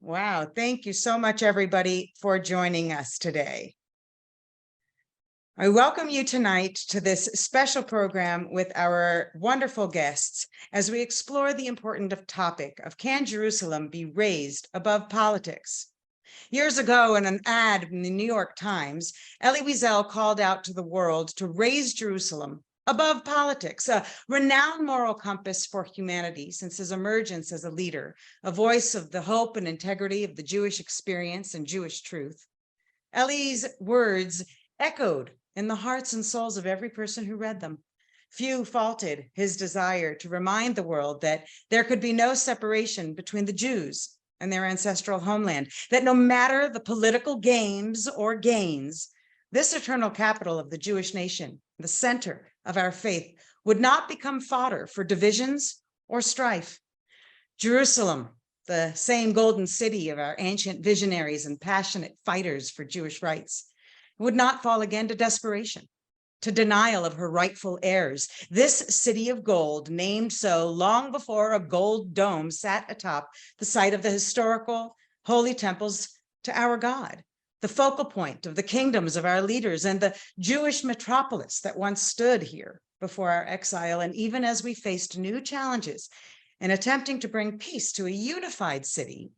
Wow, thank you so much, everybody, for joining us today. I welcome you tonight to this special program with our wonderful guests as we explore the important topic of can Jerusalem be raised above politics? Years ago, in an ad in the New York Times, Elie Wiesel called out to the world to raise Jerusalem above politics, a renowned moral compass for humanity since his emergence as a leader, a voice of the hope and integrity of the Jewish experience and Jewish truth. Elie's words echoed in the hearts and souls of every person who read them. Few faulted his desire to remind the world that there could be no separation between the Jews and their ancestral homeland, that no matter the political games or gains, this eternal capital of the Jewish nation, the center of our faith, would not become fodder for divisions or strife. Jerusalem, the same golden city of our ancient visionaries and passionate fighters for Jewish rights, would not fall again to desperation, to denial of her rightful heirs. This city of gold, named so long before a gold dome sat atop the site of the historical holy temples to our God, the focal point of the kingdoms of our leaders and the Jewish metropolis that once stood here before our exile. And even as we faced new challenges in attempting to bring peace to a unified city,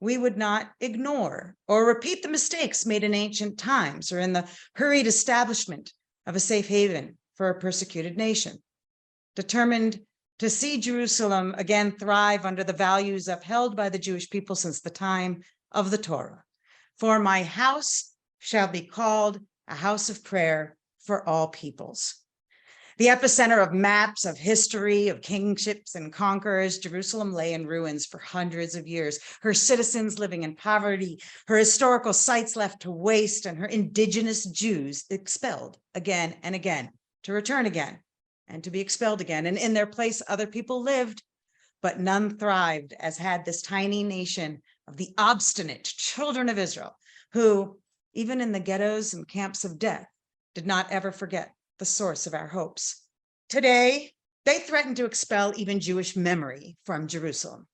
we would not ignore or repeat the mistakes made in ancient times or in the hurried establishment of a safe haven for a persecuted nation. Determined to see Jerusalem again thrive under the values upheld by the Jewish people since the time of the Torah. For my house shall be called a house of prayer for all peoples. The epicenter of maps, of history, of kingships and conquerors, Jerusalem lay in ruins for hundreds of years, her citizens living in poverty, her historical sites left to waste, and her indigenous Jews expelled again and again, to return again and to be expelled again. And in their place, other people lived, but none thrived, as had this tiny nation of the obstinate children of Israel, who, even in the ghettos and camps of death, did not ever forget the source of our hopes. Today, they threaten to expel even Jewish memory from Jerusalem.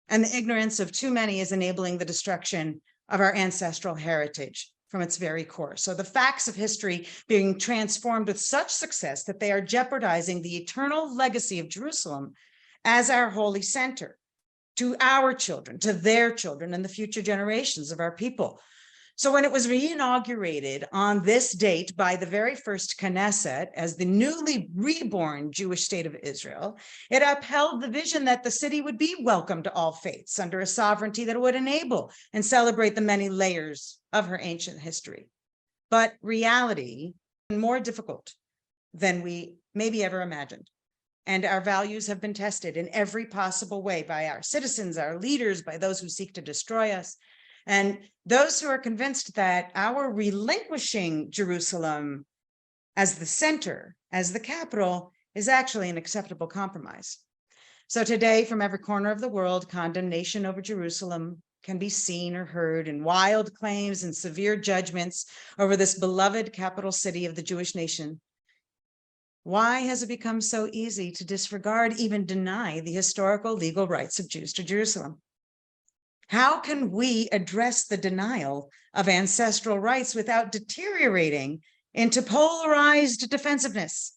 And the ignorance of too many is enabling the destruction of our ancestral heritage from its very core. So the facts of history being transformed with such success that they are jeopardizing the eternal legacy of Jerusalem as our holy center to our children, to their children, and the future generations of our people. So when it was reinaugurated on this date by the very first Knesset as the newly reborn Jewish state of Israel, it upheld the vision that the city would be welcome to all faiths under a sovereignty that would enable and celebrate the many layers of her ancient history. But reality is more difficult than we maybe ever imagined. And our values have been tested in every possible way by our citizens, our leaders, by those who seek to destroy us, and those who are convinced that our relinquishing Jerusalem as the center, as the capital, is actually an acceptable compromise. So today, from every corner of the world, condemnation over Jerusalem can be seen or heard in wild claims and severe judgments over this beloved capital city of the Jewish nation. Why has it become so easy to disregard, even deny, the historical legal rights of Jews to Jerusalem? How can we address the denial of ancestral rights without deteriorating into polarized defensiveness?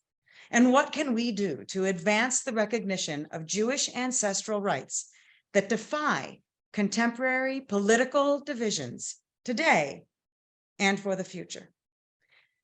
And what can we do to advance the recognition of Jewish ancestral rights that defy contemporary political divisions today and for the future?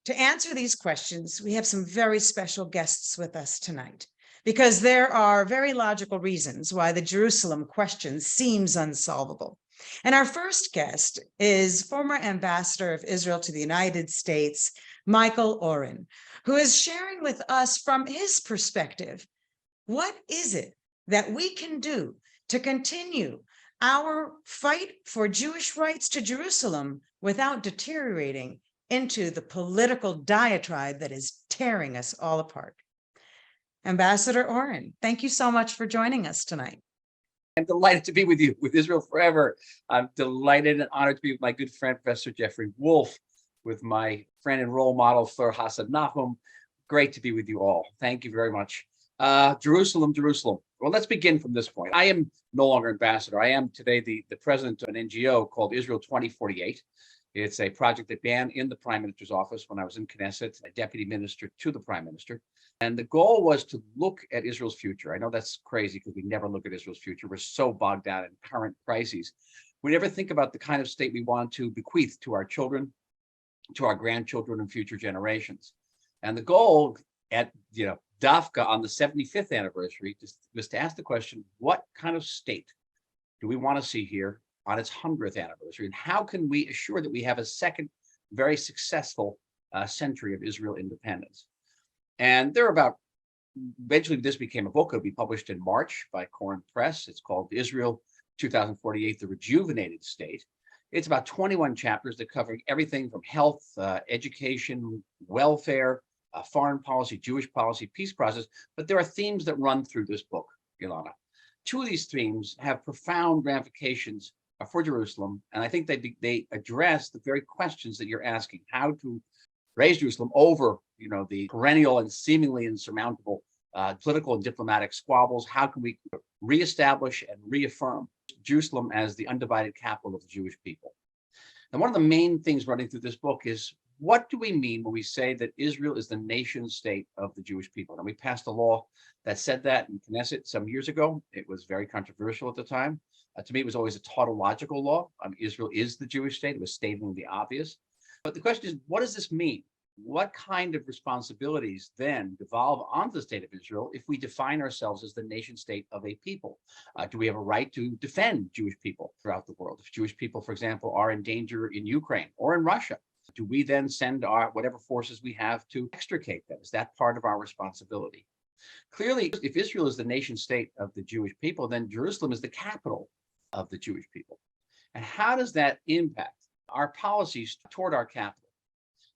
To answer these questions, we have some very special guests with us tonight, because there are very logical reasons why the Jerusalem question seems unsolvable. And our first guest is former ambassador of Israel to the United States, Michael Oren, who is sharing with us from his perspective, what is it that we can do to continue our fight for Jewish rights to Jerusalem without deteriorating into the political diatribe that is tearing us all apart. Ambassador Oren, thank you so much for joining us tonight. I'm delighted to be with you, with Israel Forever. I'm delighted and honored to be with my good friend, Professor Jeffrey Woolf, with my friend and role model, Fleur, Hassan, Nahoum. Great to be with you all. Thank you very much. Jerusalem, Jerusalem. Well, let's begin from this point. I am no longer ambassador. I am today the president of an NGO called Israel 2048. It's a project that began in the prime minister's office when I was in Knesset, a deputy minister to the prime minister. And the goal was to look at Israel's future. I know that's crazy because we never look at Israel's future. We're so bogged down in current crises. We never think about the kind of state we want to bequeath to our children, to our grandchildren and future generations. And the goal at, Dafka on the 75th anniversary was to ask the question, what kind of state do we want to see here on its 100th anniversary? And how can we assure that we have a second very successful century of Israel independence? And eventually this became a book. It'll be published in March by Koren Press. It's called Israel 2048, The Rejuvenated State. It's about 21 chapters that cover everything from health, education, welfare, foreign policy, Jewish policy, peace process, but there are themes that run through this book, Ilana. Two of these themes have profound ramifications for Jerusalem, and I think they address the very questions that you're asking: how to raise Jerusalem over, the perennial and seemingly insurmountable political and diplomatic squabbles. How can we reestablish and reaffirm Jerusalem as the undivided capital of the Jewish people? And one of the main things running through this book is, what do we mean when we say that Israel is the nation state of the Jewish people? And we passed a law that said that in Knesset some years ago. It was very controversial at the time. To me, it was always a tautological law. Israel is the Jewish state. It was stating the obvious. But the question is, what does this mean? What kind of responsibilities then devolve onto the state of Israel if we define ourselves as the nation state of a people? Do we have a right to defend Jewish people throughout the world? If Jewish people, for example, are in danger in Ukraine or in Russia, do we then send our whatever forces we have to extricate them? Is that part of our responsibility? Clearly, if Israel is the nation state of the Jewish people, then Jerusalem is the capital of the Jewish people. And how does that impact our policies toward our capital?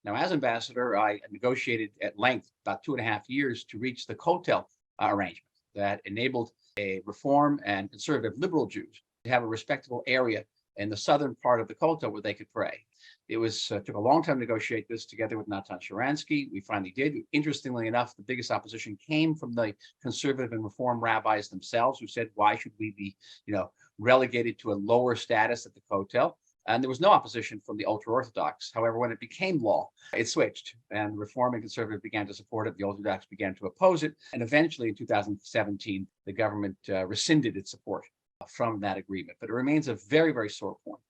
Now, as ambassador, I negotiated at length about 2.5 years to reach the Kotel arrangement that enabled a reform and conservative liberal Jews to have a respectable area in the southern part of the Kotel where they could pray. It took a long time to negotiate this together with Natan Sharansky. We finally did. Interestingly enough, the biggest opposition came from the conservative and reform rabbis themselves, who said, why should we be, relegated to a lower status at the Kotel? And there was no opposition from the ultra-Orthodox. However, when it became law, it switched, and reform and conservative began to support it. The Orthodox began to oppose it. And eventually in 2017, the government rescinded its support from that agreement. But it remains a very, very sore point.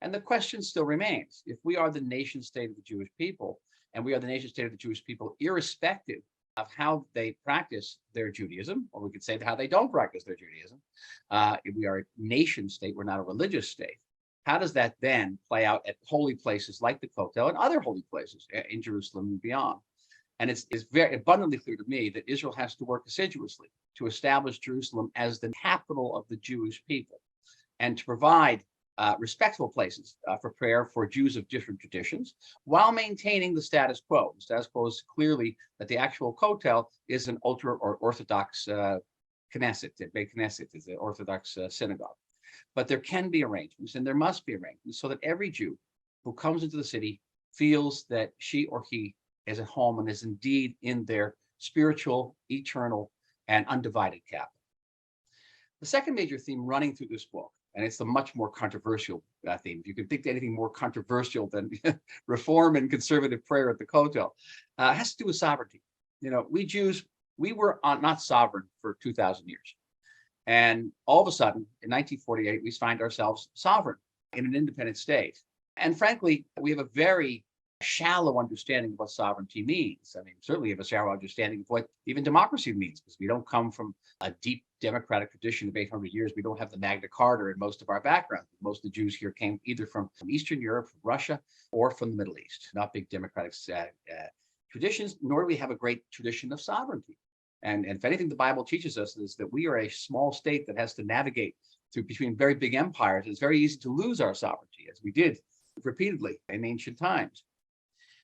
And the question still remains: if we are the nation state of the Jewish people, and we are the nation state of the Jewish people irrespective of how they practice their Judaism, or we could say how they don't practice their Judaism, if we are a nation state, we're not a religious state. How does that then play out at holy places like the Kotel and other holy places in Jerusalem and beyond? And it's very abundantly clear to me that Israel has to work assiduously to establish Jerusalem as the capital of the Jewish people, and to provide respectful places for prayer for Jews of different traditions, while maintaining the status quo. The status quo is clearly that the actual Kotel is an ultra or Orthodox Knesset, Beit Knesset is the Orthodox synagogue. But there can be arrangements, and there must be arrangements, so that every Jew who comes into the city feels that she or he is at home and is indeed in their spiritual, eternal, and undivided capital. The second major theme running through this book, and it's the much more controversial theme. If you can think of anything more controversial than reform and conservative prayer at the Kotel, has to do with sovereignty. We Jews, we were not sovereign for 2,000 years. And all of a sudden, in 1948, we find ourselves sovereign in an independent state. And frankly, we have a very shallow understanding of what sovereignty means. I mean, certainly we have a shallow understanding of what even democracy means, because we don't come from a deep democratic tradition of 800 years. We don't have the Magna Carta in most of our background. Most of the Jews here came either from Eastern Europe, from Russia, or from the Middle East. Not big democratic traditions, nor do we have a great tradition of sovereignty. And if anything, the Bible teaches us is that we are a small state that has to navigate through between very big empires. It's very easy to lose our sovereignty, as we did repeatedly in ancient times.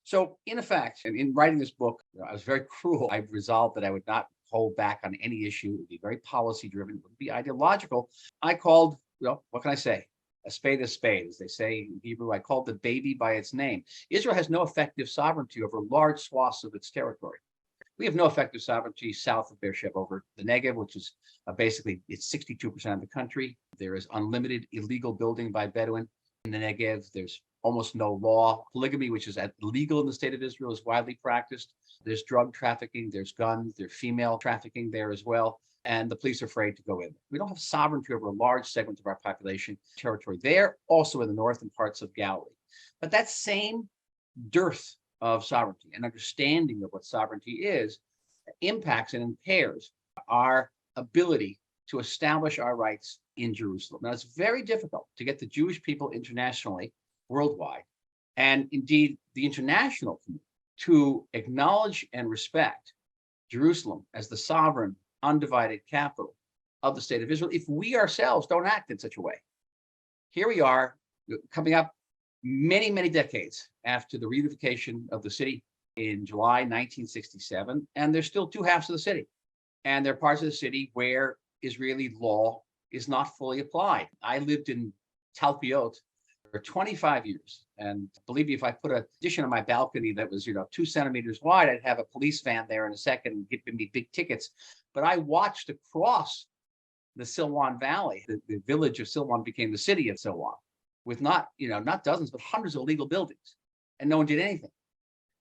So in effect, and in writing this book, I was very cruel. I resolved that I would not hold back on any issue. It would be very policy driven. It would be ideological. I called, what can I say? A spade, as they say in Hebrew. I called the baby by its name. Israel has no effective sovereignty over large swaths of its territory. We have no effective sovereignty south of Beersheba over the Negev, which is basically it's 62% of the country. There is unlimited illegal building by Bedouin in the Negev. There's almost no law. Polygamy, which is illegal in the state of Israel, is widely practiced. There's drug trafficking, there's guns, there's female trafficking there as well. And the police are afraid to go in. We don't have sovereignty over a large segment of our population territory there, also in the north and parts of Galilee. But that same dearth of sovereignty and understanding of what sovereignty is impacts and impairs our ability to establish our rights in Jerusalem. Now, it's very difficult to get the Jewish people internationally, worldwide, and indeed the international community to acknowledge and respect Jerusalem as the sovereign, undivided capital of the state of Israel if we ourselves don't act in such a way. Here we are coming up many, many decades after the reunification of the city in July 1967, and there's still two halves of the city. And there are parts of the city where Israeli law is not fully applied. I lived in Talpiot for 25 years. And believe me, if I put an addition on my balcony that was, 2 centimeters wide, I'd have a police van there in a second giving me big tickets. But I watched across the Silwan Valley. The village of Silwan became the city of Silwan, with not dozens, but hundreds of illegal buildings, and no one did anything.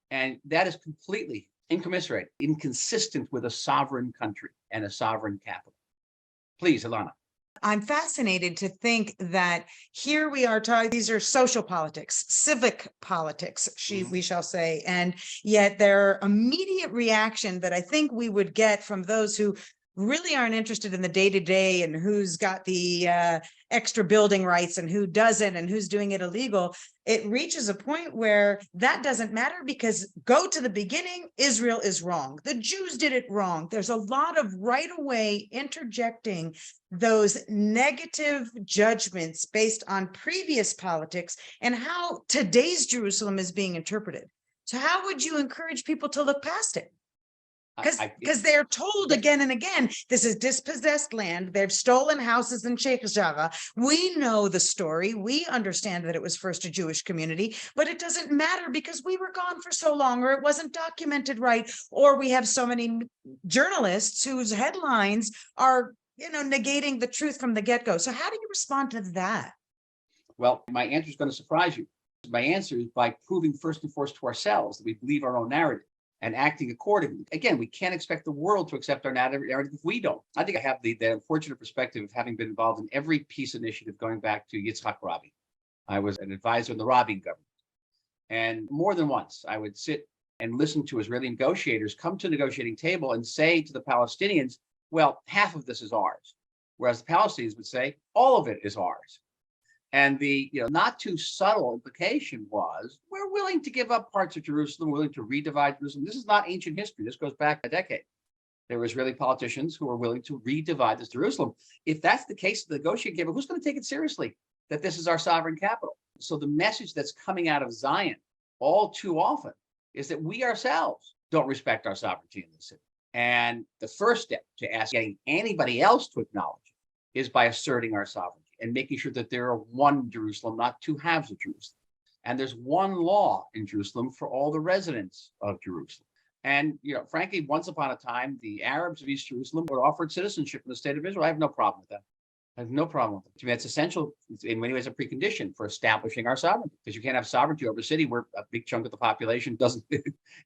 And that is completely incommensurate, inconsistent with a sovereign country and a sovereign capital. Please, Ilana. I'm fascinated to think that here we are talking, these are social politics, civic politics, we shall say, and yet their immediate reaction that I think we would get from those who really aren't interested in the day-to-day and who's got the extra building rights and who doesn't and who's doing it illegal, it reaches a point where that doesn't matter because go to the beginning, Israel is wrong. The Jews did it wrong. There's a lot of right away interjecting those negative judgments based on previous politics and how today's Jerusalem is being interpreted. So how would you encourage people to look past it? Because they're told again and again, this is dispossessed land. They've stolen houses in Sheikh Jarrah. We know the story. We understand that it was first a Jewish community, but it doesn't matter because we were gone for so long, or it wasn't documented right, or we have so many journalists whose headlines are, negating the truth from the get-go. So how do you respond to that? Well, my answer is going to surprise you. My answer is by proving first and foremost to ourselves that we believe our own narrative and acting accordingly. Again, we can't expect the world to accept our narrative if we don't. I think I have the unfortunate perspective of having been involved in every peace initiative going back to Yitzhak Rabin. I was an advisor in the Rabin government. And more than once, I would sit and listen to Israeli negotiators come to the negotiating table and say to the Palestinians, well, half of this is ours. Whereas the Palestinians would say, all of it is ours. And the not too subtle implication was, we're willing to give up parts of Jerusalem, willing to redivide Jerusalem. This is not ancient history. This goes back a decade. There were Israeli politicians who were willing to redivide this Jerusalem. If that's the case, the negotiating table, who's going to take it seriously that this is our sovereign capital? So the message that's coming out of Zion all too often is that we ourselves don't respect our sovereignty in the city. And the first step to getting anybody else to acknowledge it is by asserting our sovereignty and making sure that there are one Jerusalem, not two halves of Jerusalem. And there's one law in Jerusalem for all the residents of Jerusalem. And, frankly, once upon a time, the Arabs of East Jerusalem were offered citizenship in the state of Israel. I have no problem with that. I have no problem with it. To me, that's essential, in many ways, a precondition for establishing our sovereignty, because you can't have sovereignty over a city where a big chunk of the population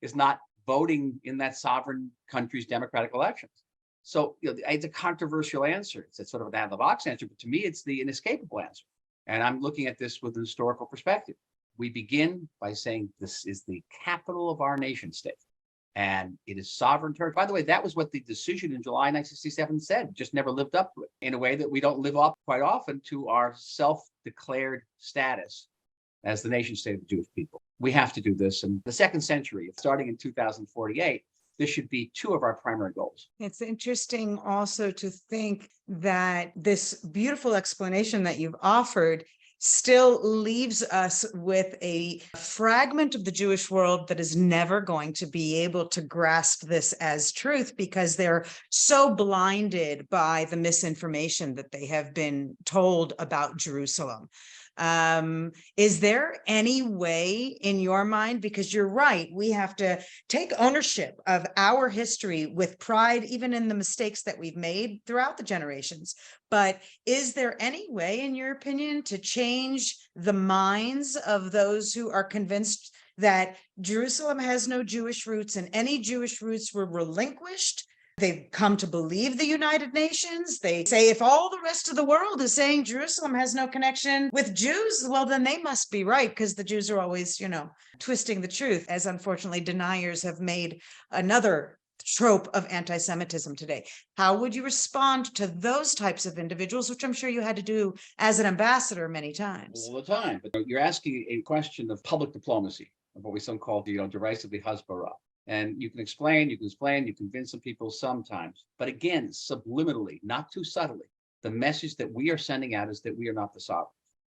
is not voting in that sovereign country's democratic elections. So it's a controversial answer. It's sort of an out-of-the-box answer, but to me, it's the inescapable answer. And I'm looking at this with a historical perspective. We begin by saying this is the capital of our nation state, and it is sovereign territory. By the way, that was what the decision in July 1967 said, just never lived up to it in a way that we don't live up quite often to our self-declared status as the nation state of the Jewish people. We have to do this. In the second century, starting in 2048, this should be two of our primary goals. It's interesting also to think that this beautiful explanation that you've offered still leaves us with a fragment of the Jewish world that is never going to be able to grasp this as truth because they're so blinded by the misinformation that they have been told about Jerusalem. Is there any way in your mind, because you're right, we have to take ownership of our history with pride, even in the mistakes that we've made throughout the generations. But is there any way, in your opinion, to change the minds of those who are convinced that Jerusalem has no Jewish roots and any Jewish roots were relinquished? They've come to believe the United Nations. They say if all the rest of the world is saying Jerusalem has no connection with Jews, well, then they must be right, because the Jews are always, twisting the truth, as unfortunately deniers have made another trope of anti-Semitism today. How would you respond to those types of individuals, which I'm sure you had to do as an ambassador many times? All the time. But you're asking a question of public diplomacy, of what we some call, derisively hasbara. And you can explain, you convince some people sometimes. But again, subliminally, not too subtly, the message that we are sending out is that we are not the sovereign.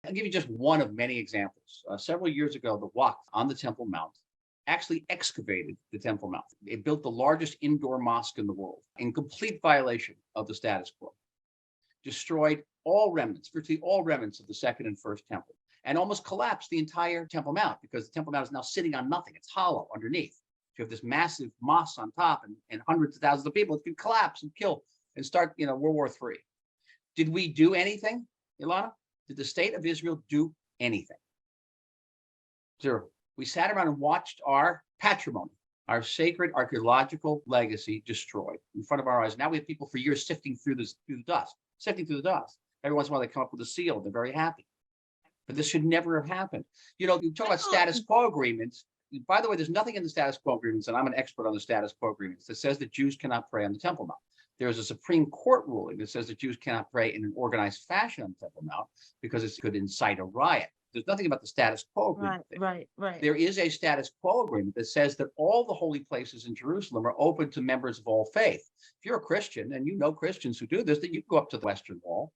I'll give you just one of many examples. Several years ago, the Waqf on the Temple Mount actually excavated the Temple Mount. It built the largest indoor mosque in the world in complete violation of the status quo. Destroyed all remnants, virtually all remnants of the second and first temple, and almost collapsed the entire Temple Mount, because the Temple Mount is now sitting on nothing. It's hollow underneath. You have this massive mosque on top and hundreds of thousands of people. It could collapse and kill and start, World War III. Did we do anything, Ilana? Did the state of Israel do anything? Zero. We sat around and watched our patrimony, our sacred archaeological legacy destroyed in front of our eyes. Now we have people for years sifting through the dust. Every once in a while they come up with a seal. They're very happy. But this should never have happened. You talk about status quo agreements. By the way, there's nothing in the status quo agreements, and I'm an expert on the status quo agreements, that says that Jews cannot pray on the Temple Mount. There's a Supreme Court ruling that says that Jews cannot pray in an organized fashion on the Temple Mount because it could incite a riot. There's nothing about the status quo agreement. Right. There is a status quo agreement that says that all the holy places in Jerusalem are open to members of all faith. If you're a Christian, and you know Christians who do this, then you can go up to the Western Wall.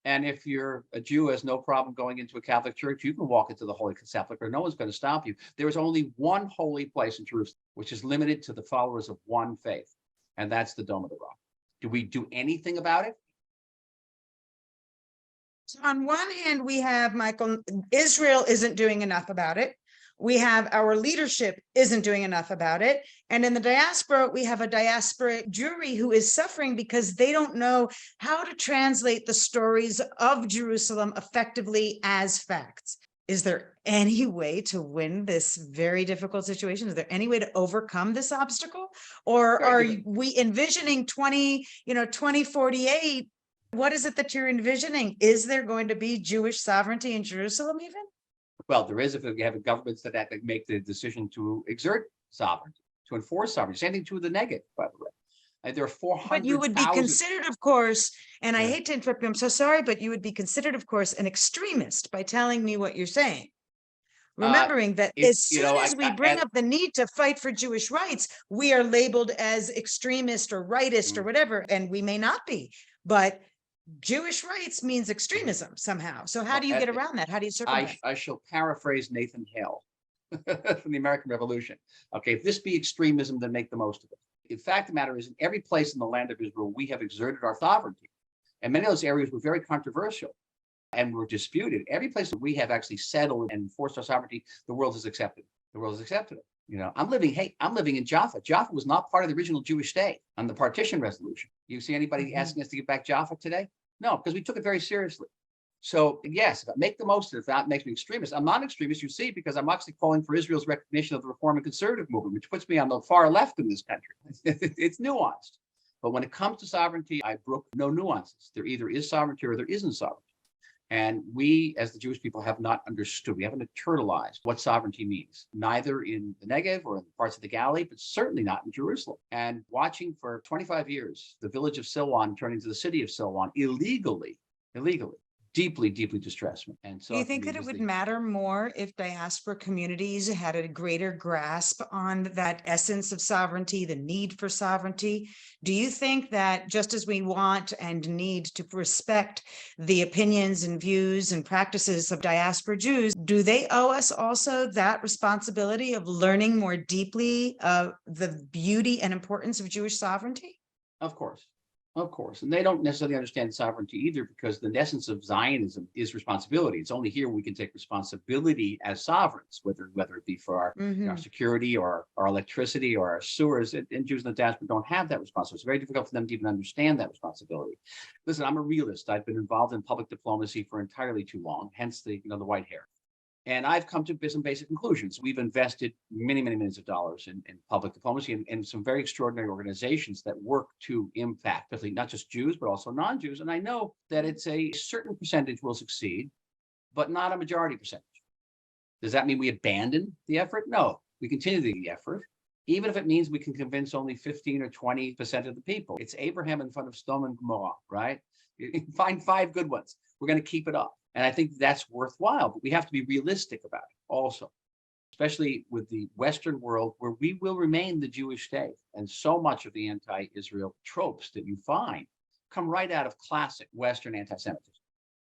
And if you're a Jew who has no problem going into a Catholic church, you can walk into the Holy Sepulchre. No one's going to stop you. There is only one holy place in Jerusalem, which is limited to the followers of one faith, and that's the Dome of the Rock. Do we do anything about it? So on one hand, we have, Michael, Israel isn't doing enough about it. We have our leadership isn't doing enough about it. And in the diaspora, we have a diaspora Jewry who is suffering because they don't know how to translate the stories of Jerusalem effectively as facts. Is there any way to win this very difficult situation? Is there any way to overcome this obstacle? Or are we envisioning 2048? What is it that you're envisioning? Is there going to be Jewish sovereignty in Jerusalem even? Well, there is if you have governments that make the decision to exert sovereignty, to enforce sovereignty. Same thing to the negative, by the way. And there are 400,000. But you would be considered, of course, and I hate to interrupt you, I'm so sorry, but you would be considered, of course, an extremist by telling me what you're saying. Remembering that as soon as we bring up the need to fight for Jewish rights, we are labeled as extremist or rightist or whatever, and we may not be. But Jewish rights means extremism somehow. So how do you get around that? How do you circumvent? I shall paraphrase Nathan Hale from the American Revolution. Okay, if this be extremism, then make the most of it. The fact of the matter is, in every place in the land of Israel, we have exerted our sovereignty. And many of those areas were very controversial and were disputed. Every place that we have actually settled and enforced our sovereignty, the world has accepted. The world has accepted it. I'm living in Jaffa. Jaffa was not part of the original Jewish state on the partition resolution. You see anybody asking us to give back Jaffa today? No, because we took it very seriously. So yes, if I make the most of it, if that makes me extremist. I'm not an extremist, you see, because I'm actually calling for Israel's recognition of the Reform and Conservative movement, which puts me on the far left in this country. It's nuanced. But when it comes to sovereignty, I brook no nuances. There either is sovereignty or there isn't sovereignty. And we, as the Jewish people, have not understood. We haven't internalized what sovereignty means, neither in the Negev or in parts of the Galilee, but certainly not in Jerusalem. And watching for 25 years, the village of Silwan turn into the city of Silwan illegally, deeply, deeply distressed me. And so Do you think that it would matter more if diaspora communities had a greater grasp on that essence of sovereignty, the need for sovereignty? Do you think that just as we want and need to respect the opinions and views and practices of diaspora Jews, do they owe us also that responsibility of learning more deeply of the beauty and importance of Jewish sovereignty? Of course. Of course. And they don't necessarily understand sovereignty either, because the essence of Zionism is responsibility. It's only here we can take responsibility as sovereigns, whether it be for our security or our electricity or our sewers. And Jews in the diaspora don't have that responsibility. It's very difficult for them to even understand that responsibility. Listen, I'm a realist. I've been involved in public diplomacy for entirely too long, hence the white hair. And I've come to some basic conclusions. We've invested many, many millions of dollars in public diplomacy and some very extraordinary organizations that work to impact, not just Jews, but also non-Jews. And I know that it's a certain percentage will succeed, but not a majority percentage. Does that mean we abandon the effort? No, we continue the effort, even if it means we can convince only 15 or 20% of the people. It's Abraham in front of Sodom and Gomorrah, right? You find 5 good ones. We're going to keep it up. And I think that's worthwhile, but we have to be realistic about it also, especially with the Western world, where we will remain the Jewish state. And so much of the anti-Israel tropes that you find come right out of classic Western anti-Semitism.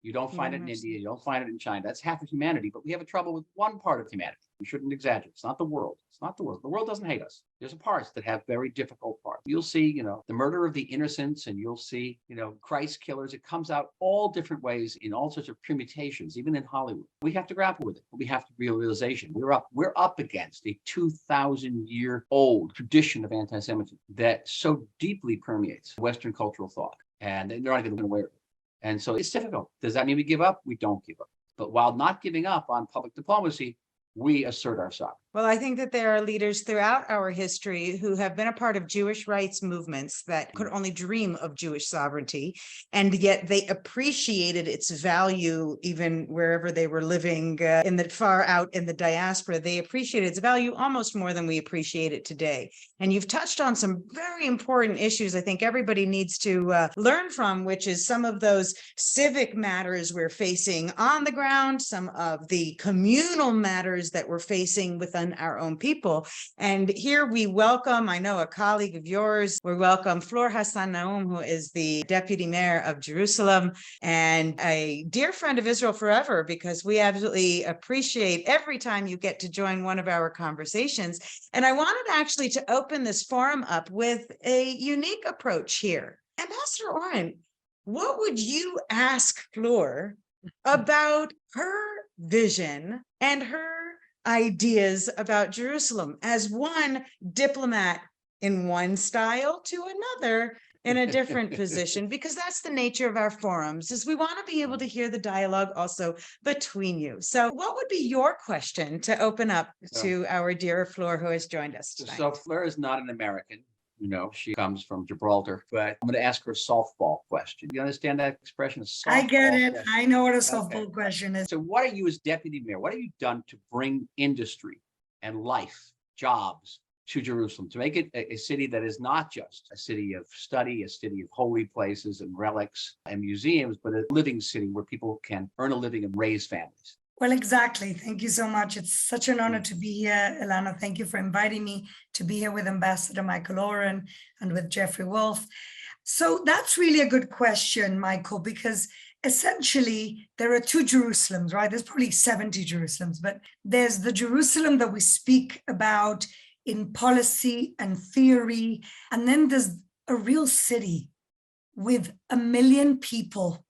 You don't find it in India, you don't find it in China. That's half of humanity, but we have a trouble with one part of humanity. We shouldn't exaggerate. It's not the world. It's not the world. The world doesn't hate us. There's parts that have very difficult parts. You'll see, the murder of the innocents, and you'll see, Christ killers. It comes out all different ways in all sorts of permutations, even in Hollywood. We have to grapple with it. But we have to realization. We're up against a 2,000-year-old tradition of anti-Semitism that so deeply permeates Western cultural thought, and they're not even aware of it. And so it's difficult. Does that mean we give up? We don't give up. But while not giving up on public diplomacy, we assert our sovereignty. Well, I think that there are leaders throughout our history who have been a part of Jewish rights movements that could only dream of Jewish sovereignty, and yet they appreciated its value even wherever they were living in the far out in the diaspora. They appreciated its value almost more than we appreciate it today. And you've touched on some very important issues I think everybody needs to learn from, which is some of those civic matters we're facing on the ground, some of the communal matters that we're facing within our own people. And here we welcome, I know a colleague of yours, we welcome Fleur Hassan Nahoum, who is the deputy mayor of Jerusalem and a dear friend of Israel Forever, because we absolutely appreciate every time you get to join one of our conversations. And I wanted actually to open this forum up with a unique approach here. Ambassador Oren, what would you ask Fleur about her vision and her ideas about Jerusalem as one diplomat in one style to another in a different position? Because that's the nature of our forums, is we want to be able to hear the dialogue also between you. So what would be your question to open up to our dear Fleur, who has joined us tonight? So Fleur is not an American. She comes from Gibraltar, but I'm going to ask her a softball question. You understand that expression? I get it. Question. I know what a softball question is. So what are you as deputy mayor? What have you done to bring industry and life, jobs to Jerusalem, to make it a city that is not just a city of study, a city of holy places and relics and museums, but a living city where people can earn a living and raise families? Well, exactly. Thank you so much. It's such an honor to be here, Ilana. Thank you for inviting me to be here with Ambassador Michael Oren and with Jeffrey Woolf. So that's really a good question, Michael, because essentially there are 2 Jerusalems, right? There's probably 70 Jerusalems, but there's the Jerusalem that we speak about in policy and theory. And then there's a real city with 1 million people,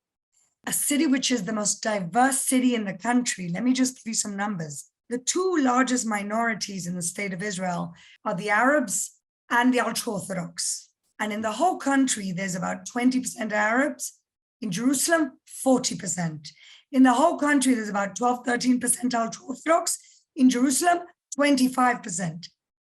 a city which is the most diverse city in the country. Let me just give you some numbers. The 2 largest minorities in the state of Israel are the Arabs and the ultra-Orthodox. And in the whole country, there's about 20% Arabs. In Jerusalem, 40%. In the whole country, there's about 12-13% ultra-Orthodox. In Jerusalem, 25%.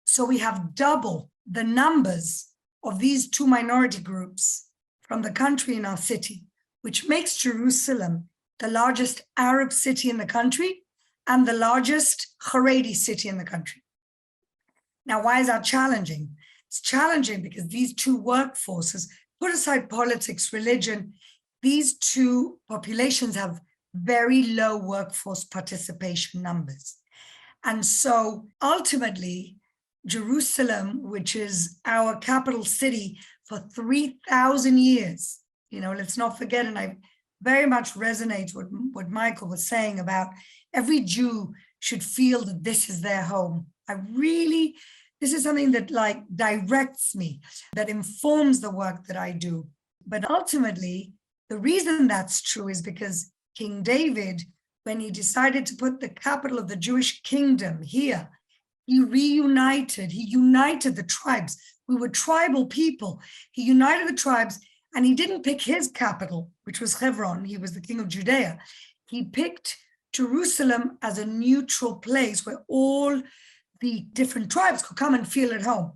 So we have double the numbers of these 2 minority groups from the country in our city, which makes Jerusalem the largest Arab city in the country and the largest hurried city in the country. Now, why is that challenging? It's challenging because these 2 workforces, put aside politics, religion, these two populations have very low workforce participation numbers. And so ultimately, Jerusalem, which is our capital city for 3,000 years, let's not forget, and I very much resonate with what Michael was saying about every Jew should feel that this is their home. This is something that directs me, that informs the work that I do. But ultimately, the reason that's true is because King David, when he decided to put the capital of the Jewish kingdom here, he united the tribes. We were tribal people. He united the tribes, and he didn't pick his capital, which was Hebron. He was the king of Judea. He picked Jerusalem as a neutral place where all the different tribes could come and feel at home.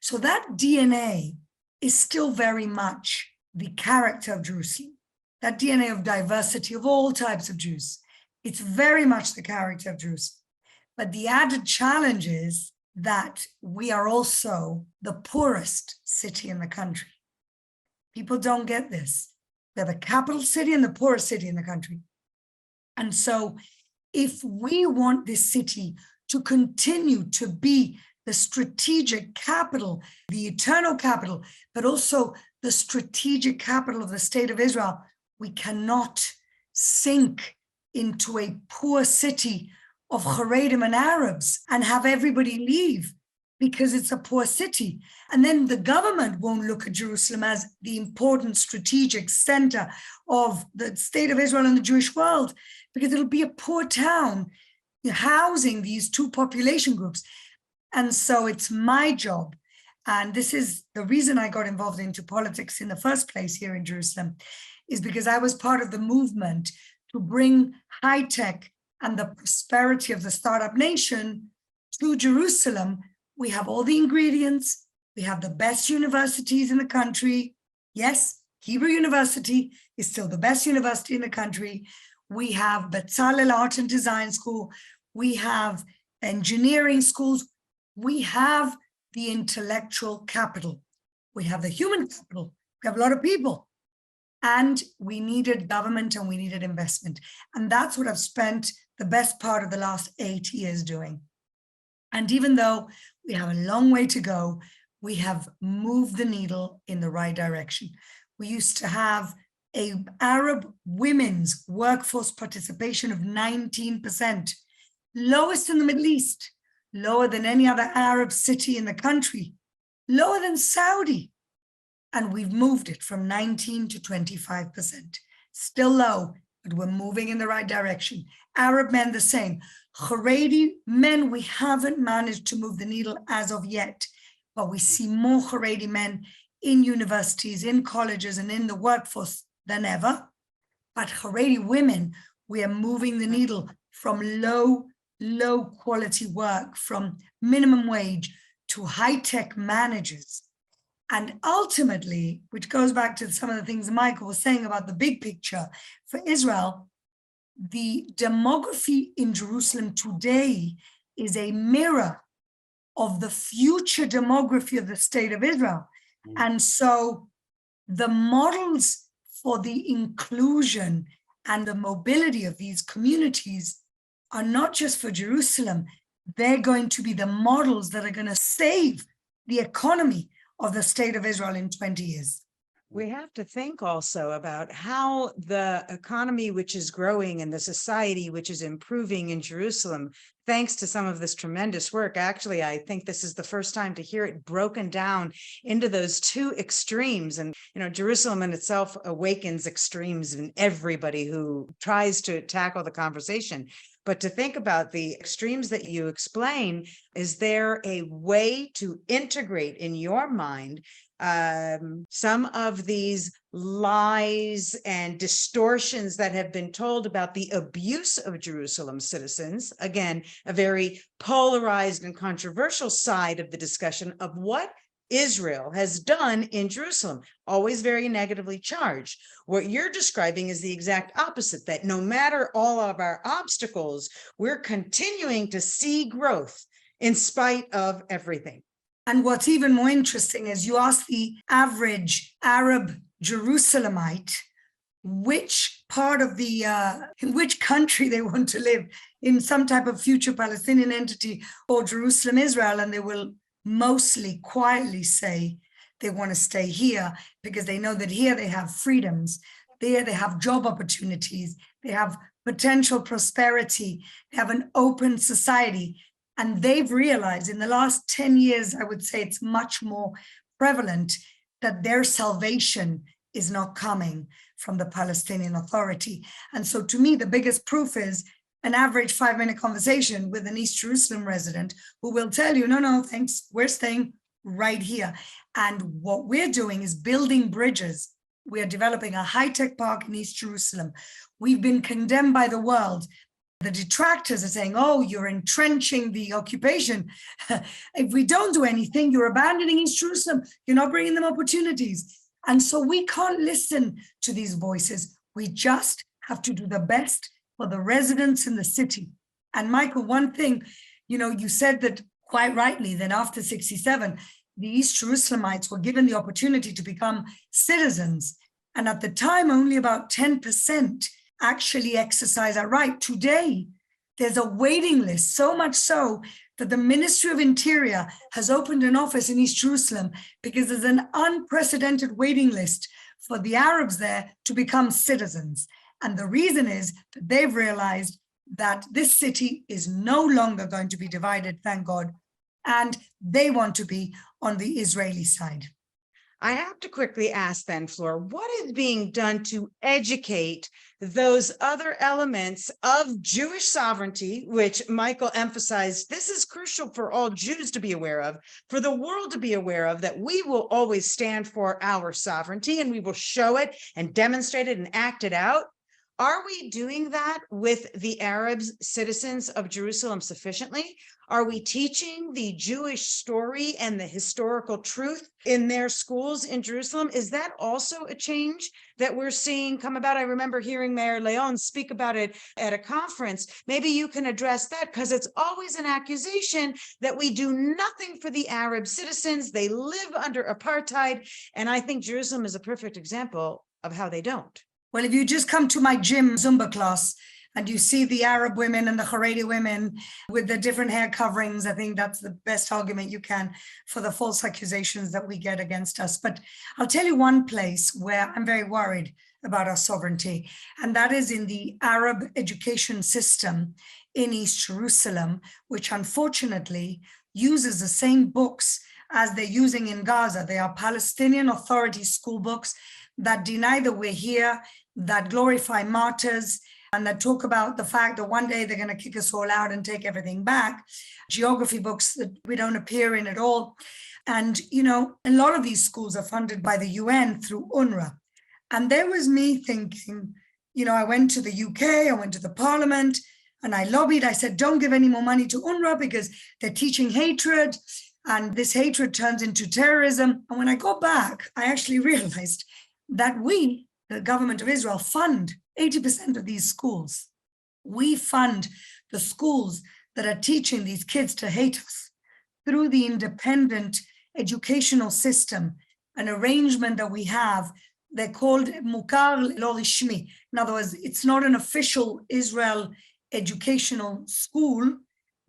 So that DNA is still very much the character of Jerusalem, that DNA of diversity of all types of Jews. It's very much the character of Jerusalem. But the added challenge is that we are also the poorest city in the country. People don't get this. They're the capital city and the poorest city in the country. And so if we want this city to continue to be the strategic capital, the eternal capital, but also the strategic capital of the state of Israel, we cannot sink into a poor city of Haredim and Arabs and have everybody leave because it's a poor city. And then the government won't look at Jerusalem as the important strategic center of the state of Israel and the Jewish world, because it'll be a poor town housing these two population groups. And so it's my job, and this is the reason I got involved into politics in the first place here in Jerusalem, is because I was part of the movement to bring high tech and the prosperity of the startup nation to Jerusalem. We have all the ingredients. We have the best universities in the country. Yes, Hebrew University is still the best university in the country. We have Bezalel Art and Design School. We have engineering schools. We have the intellectual capital. We have the human capital. We have a lot of people. And we needed government and we needed investment. And that's what I've spent the best part of the last 8 years doing. And even though we have a long way to go, we have moved the needle in the right direction. We used to have an Arab women's workforce participation of 19%, lowest in the Middle East, lower than any other Arab city in the country, lower than Saudi. And we've moved it from 19 to 25%. Still low, but we're moving in the right direction. Arab men, the same. Haredi men, we haven't managed to move the needle as of yet, but we see more Haredi men in universities, in colleges, and in the workforce than ever. But Haredi women, we are moving the needle from low quality work, from minimum wage to high-tech managers. And ultimately, which goes back to some of the things Michael was saying about the big picture for Israel, the demography in Jerusalem today is a mirror of the future demography of the state of Israel. And so the models for the inclusion and the mobility of these communities are not just for Jerusalem. They're going to be the models that are going to save the economy of the state of Israel in 20 years. We have to think also about how the economy, which is growing, and the society, which is improving in Jerusalem, thanks to some of this tremendous work. Actually, I think this is the first time to hear it broken down into those two extremes. And, Jerusalem in itself awakens extremes in everybody who tries to tackle the conversation. But to think about the extremes that you explain, is there a way to integrate in your mind some of these lies and distortions that have been told about the abuse of Jerusalem citizens? Again, a very polarized and controversial side of the discussion of what Israel has done in Jerusalem, always very negatively charged. What you're describing is the exact opposite, that no matter all of our obstacles, we're continuing to see growth in spite of everything. And what's even more interesting is you ask the average Arab Jerusalemite, which part of in which country they want to live, in some type of future Palestinian entity or Jerusalem, Israel, and they will mostly quietly say they want to stay here because they know that here they have freedoms, there they have job opportunities, they have potential prosperity, they have an open society. And they've realized in the last 10 years, I would say it's much more prevalent that their salvation is not coming from the Palestinian Authority. And so to me, the biggest proof is an average 5-minute conversation with an East Jerusalem resident who will tell you, no, thanks, we're staying right here. And what we're doing is building bridges. We are developing a high-tech park in East Jerusalem. We've been condemned by the world. The detractors are saying, oh, you're entrenching the occupation. If we don't do anything, you're abandoning East Jerusalem. You're not bringing them opportunities. And so we can't listen to these voices. We just have to do the best for the residents in the city. And Michael, one thing, you said that quite rightly, that after 67, the East Jerusalemites were given the opportunity to become citizens. And at the time, only about 10% actually exercise that right. Today, there's a waiting list, so much so that the Ministry of Interior has opened an office in East Jerusalem because there's an unprecedented waiting list for the Arabs there to become citizens. And the reason is that they've realized that this city is no longer going to be divided, thank God, and they want to be on the Israeli side. I have to quickly ask then, Fleur, what is being done to educate those other elements of Jewish sovereignty, which Michael emphasized, this is crucial for all Jews to be aware of, for the world to be aware of, that we will always stand for our sovereignty and we will show it and demonstrate it and act it out. Are we doing that with the Arabs, citizens of Jerusalem sufficiently? Are we teaching the Jewish story and the historical truth in their schools in Jerusalem? Is that also a change that we're seeing come about? I remember hearing Mayor Leon speak about it at a conference. Maybe you can address that, because it's always an accusation that we do nothing for the Arab citizens. They live under apartheid. And I think Jerusalem is a perfect example of how they don't. Well, if you just come to my gym Zumba class and you see the Arab women and the hurried women with the different hair coverings, I think that's the best argument you can for the false accusations that we get against us. But I'll tell you one place where I'm very worried about our sovereignty, and that is in the Arab education system in East Jerusalem, which unfortunately uses the same books as they're using in Gaza. They are Palestinian Authority school books that deny that we're here, that glorify martyrs, and that talk about the fact that one day they're going to kick us all out and take everything back. Geography books that we don't appear in at all. And, a lot of these schools are funded by the UN through UNRWA. And there was me thinking, I went to the UK, I went to the parliament, and I lobbied. I said, don't give any more money to UNRWA because they're teaching hatred, and this hatred turns into terrorism. And when I got back, I actually realized that we, the government of Israel, fund 80% of these schools. We fund the schools that are teaching these kids to hate us through the independent educational system, an arrangement that we have. They're called Mukar Lo Rishmi. In other words, it's not an official Israel educational school,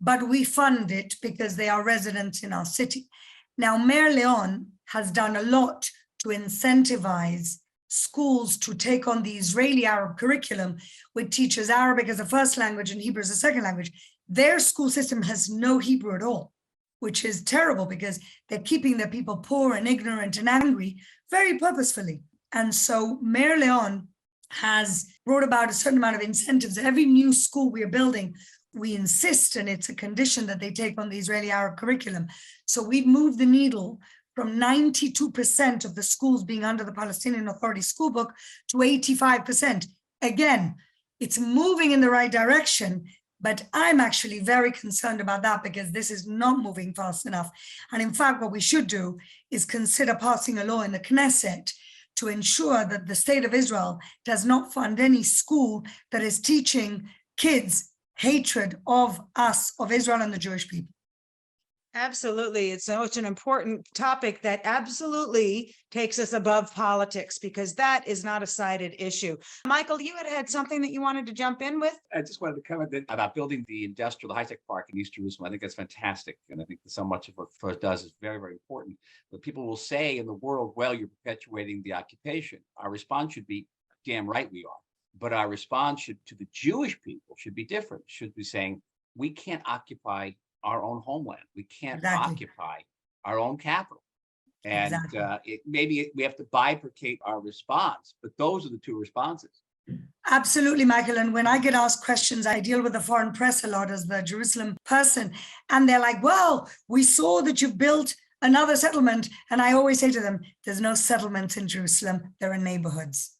but we fund it because they are residents in our city. Now, Mayor Leon has done a lot to incentivize schools to take on the Israeli Arab curriculum, which teaches Arabic as a first language and Hebrew as a second language. Their school system has no Hebrew at all, which is terrible because they're keeping their people poor and ignorant and angry very purposefully. And so Mayor Leon has brought about a certain amount of incentives. Every new school we are building, we insist, and it's a condition that they take on the Israeli Arab curriculum. So we've moved the needle from 92% of the schools being under the Palestinian Authority school book to 85%. Again, it's moving in the right direction, but I'm actually very concerned about that because this is not moving fast enough. And in fact, what we should do is consider passing a law in the Knesset to ensure that the state of Israel does not fund any school that is teaching kids hatred of us, of Israel and the Jewish people. Absolutely. It's such an important topic that absolutely takes us above politics, because that is not a sided issue. Michael, you had something that you wanted to jump in with? I just wanted to comment about building the high-tech park in East Jerusalem. I think that's fantastic. And I think that so much of what Fleur does is very, very important. But people will say in the world, well, you're perpetuating the occupation. Our response should be, damn right we are. But our response to the Jewish people should be different. Should be saying, we can't occupy our own homeland. We can't occupy our own capital. And maybe we have to bifurcate our response, but those are the two responses. Absolutely, Michael. And when I get asked questions, I deal with the foreign press a lot as the Jerusalem person. And they're like, well, we saw that you built another settlement. And I always say to them, there's no settlements in Jerusalem. There are neighborhoods.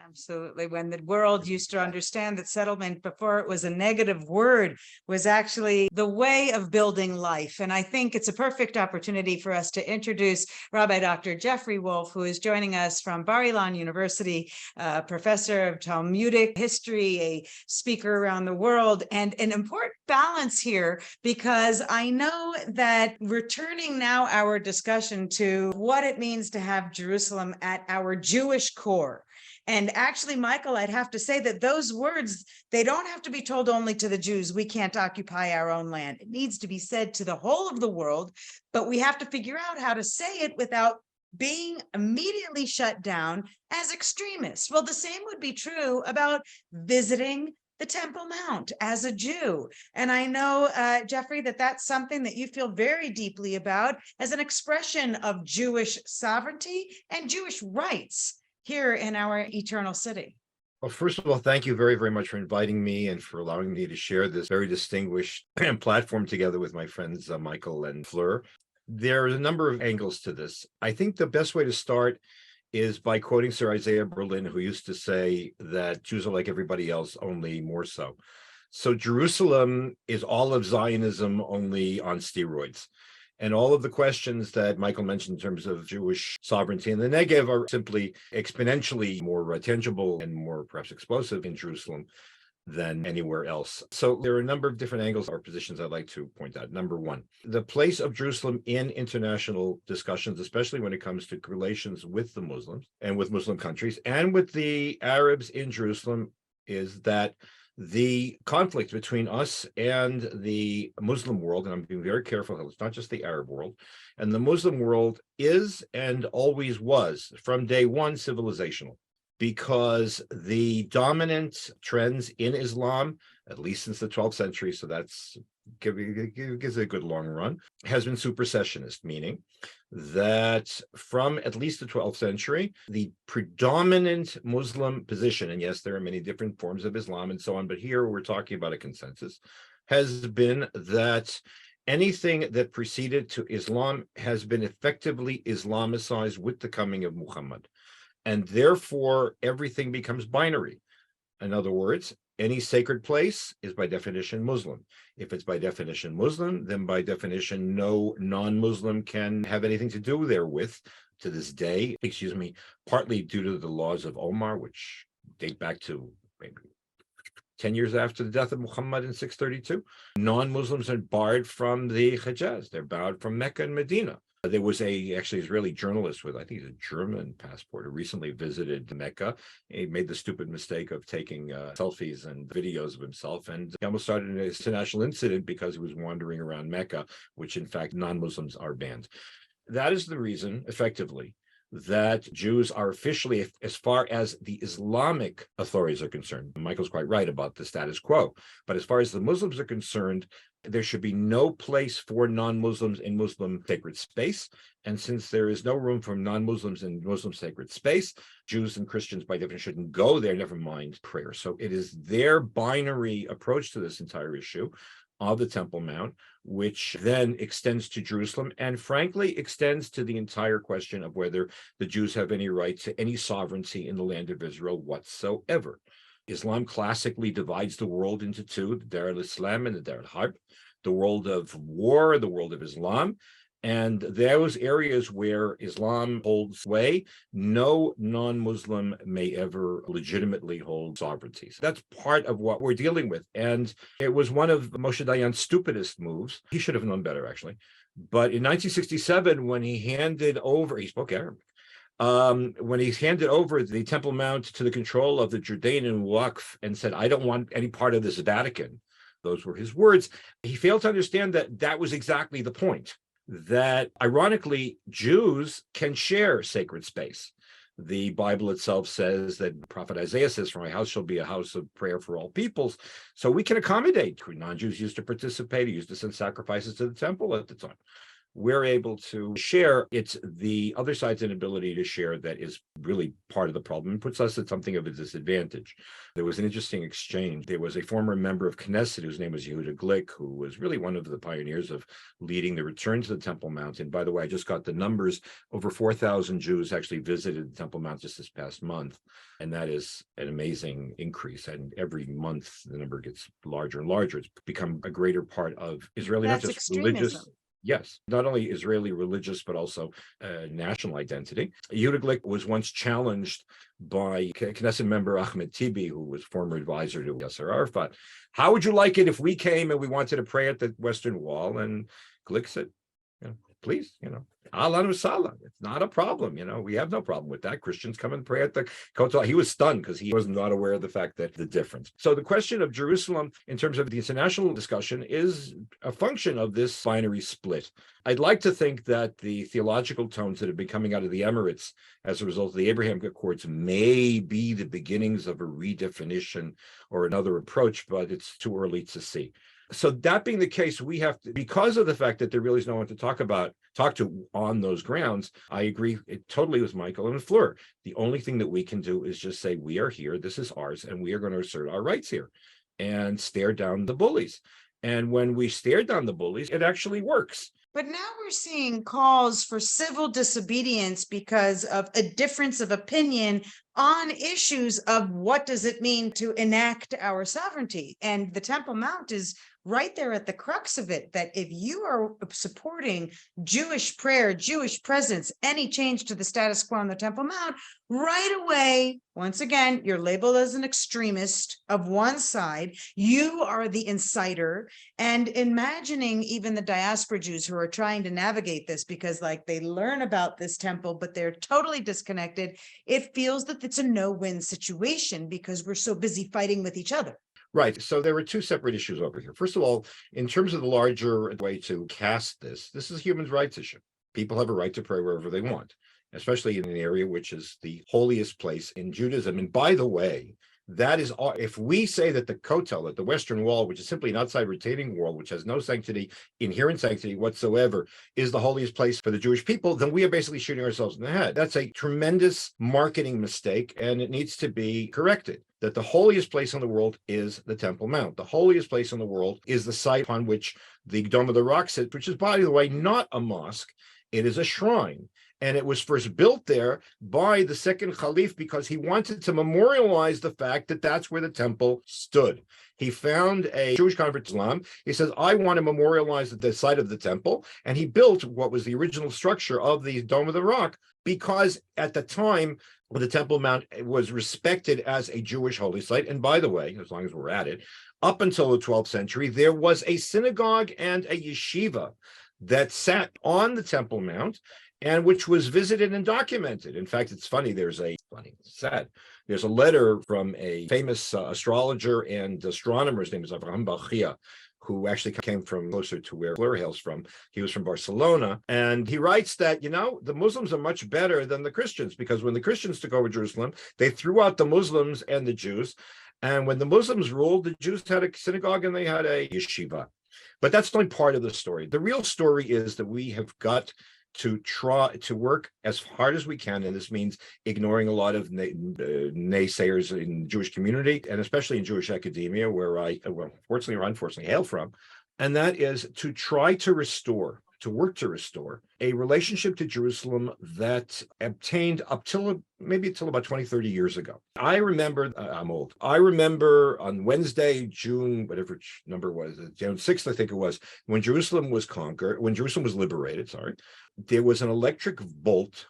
Absolutely. When the world used to understand that settlement, before it was a negative word, was actually the way of building life. And I think it's a perfect opportunity for us to introduce Rabbi Dr. Jeffrey Woolf, who is joining us from Bar-Ilan University, professor of Talmudic history, a speaker around the world, and an important balance here, because I know that we're turning now our discussion to what it means to have Jerusalem at our Jewish core. And actually, Michael, I'd have to say that those words, they don't have to be told only to the Jews. We can't occupy our own land. It needs to be said to the whole of the world, but we have to figure out how to say it without being immediately shut down as extremists. Well, the same would be true about visiting the Temple Mount as a Jew. And I know, Jeffrey, that that's something that you feel very deeply about as an expression of Jewish sovereignty and Jewish rights here in our eternal city. Well, first of all, thank you very, very much for inviting me and for allowing me to share this very distinguished platform together with my friends, Michael and Fleur. There are a number of angles to this. I think the best way to start is by quoting Sir Isaiah Berlin, who used to say that Jews are like everybody else, only more so. So Jerusalem is all of Zionism, only on steroids. And all of the questions that Michael mentioned in terms of Jewish sovereignty in the Negev are simply exponentially more tangible and more perhaps explosive in Jerusalem than anywhere else. So there are a number of different angles or positions I'd like to point out. Number one, the place of Jerusalem in international discussions, especially when it comes to relations with the Muslims and with Muslim countries and with the Arabs in Jerusalem, is that the conflict between us and the Muslim world, and I'm being very careful, it's not just the Arab world, and the Muslim world is and always was from day one civilizational, because the dominant trends in Islam, at least since the 12th century, so that's gives a good long run, has been supersessionist, meaning that from at least the 12th century, the predominant Muslim position, and yes, there are many different forms of Islam and so on, but here we're talking about a consensus, has been that anything that preceded to Islam has been effectively Islamicized with the coming of Muhammad. And therefore, everything becomes binary. In other words, any sacred place is by definition Muslim. If it's by definition Muslim, then by definition, no non-Muslim can have anything to do therewith to this day, partly due to the laws of Omar, which date back to maybe 10 years after the death of Muhammad in 632. Non-Muslims are barred from the Hijaz. They're barred from Mecca and Medina. There was actually Israeli journalist with, I think he's a German passport, who recently visited Mecca. He made the stupid mistake of taking selfies and videos of himself, and he almost started an international incident because he was wandering around Mecca, which in fact non-Muslims are banned. That is the reason, effectively, that Jews are officially, as far as the Islamic authorities are concerned, Michael's quite right about the status quo, but as far as the Muslims are concerned, there should be no place for non-Muslims in Muslim sacred space. And since there is no room for non-Muslims in Muslim sacred space, Jews and Christians by definition shouldn't go there, never mind prayer. So it is their binary approach to this entire issue of the Temple Mount, which then extends to Jerusalem and frankly extends to the entire question of whether the Jews have any right to any sovereignty in the land of Israel whatsoever. Islam classically divides the world into two, the Dar al-Islam and the Dar al-Harb, the world of war, the world of Islam, And those areas where Islam holds sway, no non-Muslim may ever legitimately hold sovereignty. So that's part of what we're dealing with. And it was one of Moshe Dayan's stupidest moves. He should have known better, actually. But in 1967, when he spoke Arabic, when he handed over the Temple Mount to the control of the Jordanian Waqf and said, I don't want any part of this Vatican, those were his words, he failed to understand that that was exactly the point. That ironically, Jews can share sacred space. The Bible itself says that Prophet Isaiah says, for my house shall be a house of prayer for all peoples. So we can accommodate. Non-Jews used to participate, used to send sacrifices to the temple at the time. We're able to share. It's the other side's inability to share that is really part of the problem and puts us at something of a disadvantage. There was an interesting exchange. There was a former member of Knesset whose name was Yehuda Glick, who was really one of the pioneers of leading the return to the Temple Mount. And by the way, I just got the numbers. Over 4,000 Jews actually visited the Temple Mount just this past month. And that is an amazing increase. And every month, the number gets larger and larger. It's become a greater part of Israeli, not just extremism. Religious. Yes, not only Israeli religious, but also national identity. Yehuda Glick was once challenged by Knesset member Ahmed Tibi, who was former advisor to Yasser Arafat. How would you like it if we came and we wanted to pray at the Western Wall? And Glick said, please, Ahlan wa sahlan. It's not a problem. We have no problem with that. Christians come and pray at the Kotel. He was stunned because he was not aware of the fact that the difference. So the question of Jerusalem in terms of the international discussion is a function of this binary split. I'd like to think that the theological tones that have been coming out of the Emirates as a result of the Abraham Accords may be the beginnings of a redefinition or another approach, but it's too early to see. So that being the case, we have to, because of the fact that there really is no one to talk to on those grounds, I agree totally with Michael and Fleur. The only thing that we can do is just say, we are here, this is ours, and we are going to assert our rights here and stare down the bullies. And when we stare down the bullies, it actually works. But now we're seeing calls for civil disobedience because of a difference of opinion on issues of what does it mean to enact our sovereignty. And the Temple Mount is right there at the crux of it, that if you are supporting Jewish prayer, Jewish presence, any change to the status quo on the Temple Mount, right away, once again, you're labeled as an extremist of one side. You are the inciter. And imagining even the diaspora Jews who are trying to navigate this because they learn about this temple, but they're totally disconnected. It feels that it's a no-win situation because we're so busy fighting with each other. Right. So there were two separate issues over here. First of all, in terms of the larger way to cast this is a human rights issue. People have a right to pray wherever they want, especially in an area which is the holiest place in Judaism. And by the way, that is all. If we say that the Kotel, that the Western Wall, which is simply an outside retaining wall, which has no sanctity, inherent sanctity whatsoever, is the holiest place for the Jewish people, then we are basically shooting ourselves in the head. That's a tremendous marketing mistake, and it needs to be corrected. That the holiest place in the world is the Temple Mount. The holiest place in the world is the site on which the Dome of the Rock sits, which is, by the way, not a mosque. It is a shrine. And it was first built there by the second Caliph because he wanted to memorialize the fact that that's where the temple stood. He found a Jewish convert to Islam. He says, I want to memorialize the site of the temple. And he built what was the original structure of the Dome of the Rock because at the time, the Temple Mount was respected as a Jewish holy site. And by the way, as long as we're at it, up until the 12th century, there was a synagogue and a yeshiva that sat on the Temple Mount and which was visited and documented. In fact, it's funny, there's a letter from a famous astrologer and astronomer, his name is Avraham Bachia, who actually came from closer to where Fleur hails from. He was from Barcelona. And he writes that, the Muslims are much better than the Christians because when the Christians took over Jerusalem, they threw out the Muslims and the Jews. And when the Muslims ruled, the Jews had a synagogue and they had a yeshiva. But that's only part of the story. The real story is that we have got to try to work as hard as we can, and this means ignoring a lot of naysayers in the Jewish community, and especially in Jewish academia, where I, fortunately or unfortunately, hail from, and that is to try to restore to work to restore a relationship to Jerusalem that obtained up till maybe till about 20, 30 years ago. I remember, I'm old. I remember on Wednesday, June, whatever number it was, June 6th, I think it was, when Jerusalem was conquered, when Jerusalem was liberated, there was an electric bolt,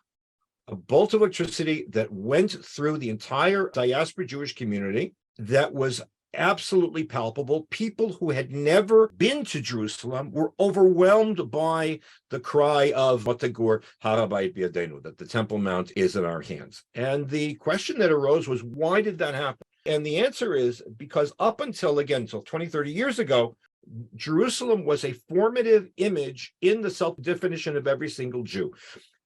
a bolt of electricity that went through the entire diaspora Jewish community that was absolutely palpable. People who had never been to Jerusalem were overwhelmed by the cry of Matagur Harabayit Biyadenu, that the Temple Mount is in our hands. And the question that arose was, why did that happen? And the answer is because up until 20, 30 years ago, Jerusalem was a formative image in the self-definition of every single Jew.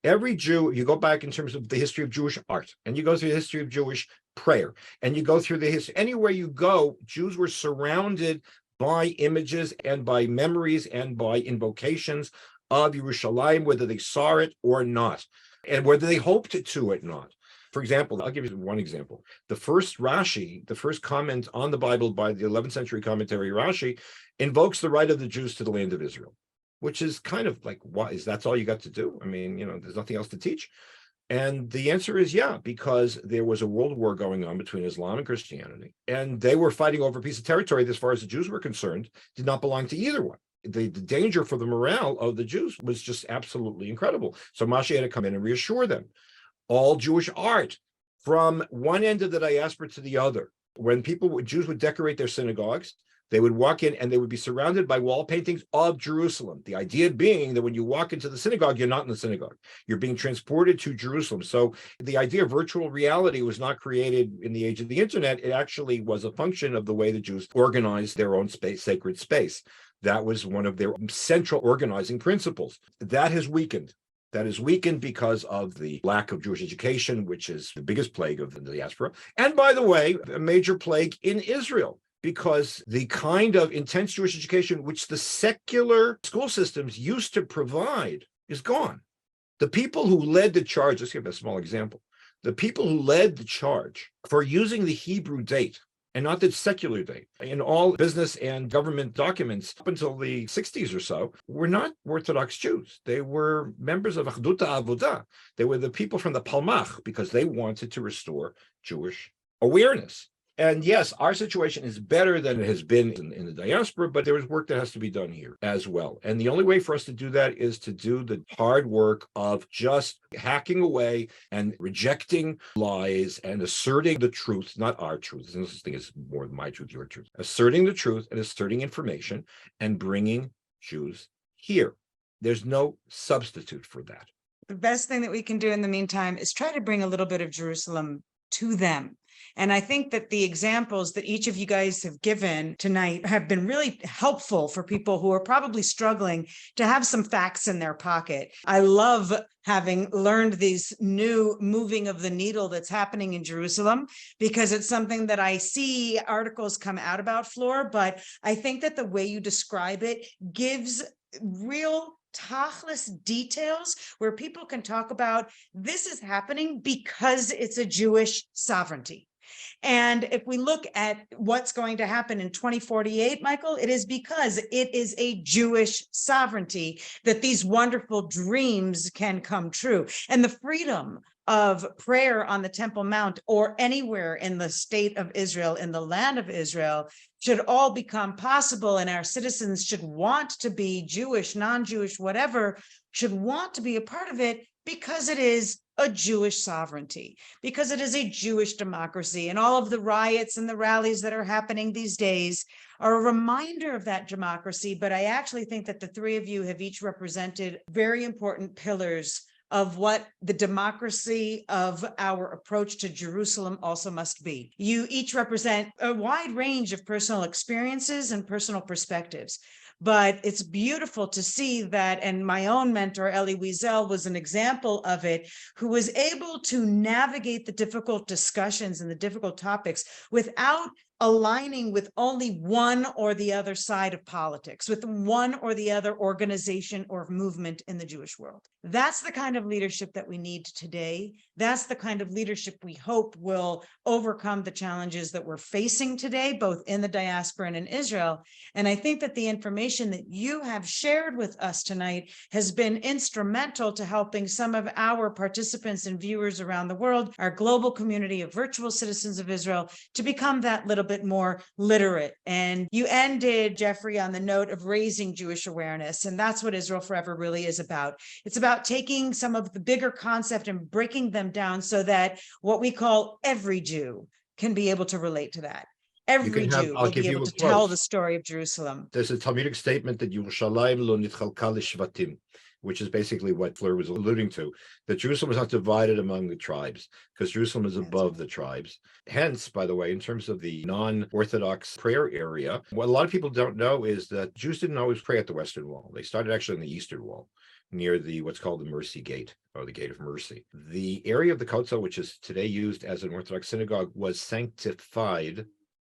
Every Jew, you go back in terms of the history of Jewish art, and you go through the history of Jewish prayer, and you go through the history, anywhere you go, Jews were surrounded by images and by memories and by invocations of Yerushalayim, whether they saw it or not, and whether they hoped to it or not. For example, I'll give you one example. The first Rashi, the first comment on the Bible by the 11th century commentary Rashi, invokes the right of the Jews to the land of Israel, which is kind of like, why is that's all you got to do? I mean, there's nothing else to teach. And the answer is yeah, because there was a world war going on between Islam and Christianity, and they were fighting over a piece of territory that, as far as the Jews were concerned, did not belong to either one. The danger for the morale of the Jews was just absolutely incredible. So Mashiach had to come in and reassure them. All Jewish art, from one end of the diaspora to the other, when Jews would decorate their synagogues, they would walk in and they would be surrounded by wall paintings of Jerusalem. The idea being that when you walk into the synagogue, you're not in the synagogue. You're being transported to Jerusalem. So the idea of virtual reality was not created in the age of the internet. It actually was a function of the way the Jews organized their own space, sacred space. That was one of their central organizing principles. That has weakened. That is weakened because of the lack of Jewish education, which is the biggest plague of the diaspora. And by the way, a major plague in Israel, because the kind of intense Jewish education which the secular school systems used to provide is gone. The people who led the charge, let's give a small example. The people who led the charge for using the Hebrew date and not the secular date in all business and government documents up until the 60s or so were not Orthodox Jews. They were members of Achdut Avodah. They were the people from the Palmach because they wanted to restore Jewish awareness. And yes, our situation is better than it has been in the diaspora, but there is work that has to be done here as well. And the only way for us to do that is to do the hard work of just hacking away and rejecting lies and asserting the truth, not our truth. There's no such thing as more my truth, your truth. Asserting the truth and asserting information and bringing Jews here. There's no substitute for that. The best thing that we can do in the meantime is try to bring a little bit of Jerusalem to them. And I think that the examples that each of you guys have given tonight have been really helpful for people who are probably struggling to have some facts in their pocket. I love having learned these new moving of the needle that's happening in Jerusalem, because it's something that I see articles come out about, Fleur, but I think that the way you describe it gives real tachlis details where people can talk about this is happening because it's a Jewish sovereignty. And if we look at what's going to happen in 2048, Michael, it is because it is a Jewish sovereignty that these wonderful dreams can come true. And the freedom of prayer on the Temple Mount or anywhere in the state of Israel, in the land of Israel, should all become possible. And our citizens should want to be Jewish, non-Jewish, whatever, should want to be a part of it because it is a Jewish sovereignty, because it is a Jewish democracy. And all of the riots and the rallies that are happening these days are a reminder of that democracy. But I actually think that the three of you have each represented very important pillars of what the democracy of our approach to Jerusalem also must be. You each represent a wide range of personal experiences and personal perspectives. But it's beautiful to see that, and my own mentor, Elie Wiesel, was an example of it, who was able to navigate the difficult discussions and the difficult topics without aligning with only one or the other side of politics, with one or the other organization or movement in the Jewish world. That's the kind of leadership that we need today. That's the kind of leadership we hope will overcome the challenges that we're facing today, both in the diaspora and in Israel. And I think that the information that you have shared with us tonight has been instrumental to helping some of our participants and viewers around the world, our global community of virtual citizens of Israel, to become that little bit more literate. And you ended, Jeffrey, on the note of raising Jewish awareness. And that's what Israel Forever really is about. It's about taking some of the bigger concept and breaking them down so that what we call every Jew can be able to relate to that. Every Jew will be able to tell the story of Jerusalem. There's a Talmudic statement that Yerushalayim lo nitchalka lishvatim, which is basically what Fleur was alluding to, that Jerusalem was not divided among the tribes, because Jerusalem is above the tribes. Hence, by the way, in terms of the non-Orthodox prayer area, what a lot of people don't know is that Jews didn't always pray at the Western Wall. They started actually on the Eastern Wall, near the what's called the Mercy Gate, or the Gate of Mercy. The area of the Kotel, which is today used as an Orthodox synagogue, was sanctified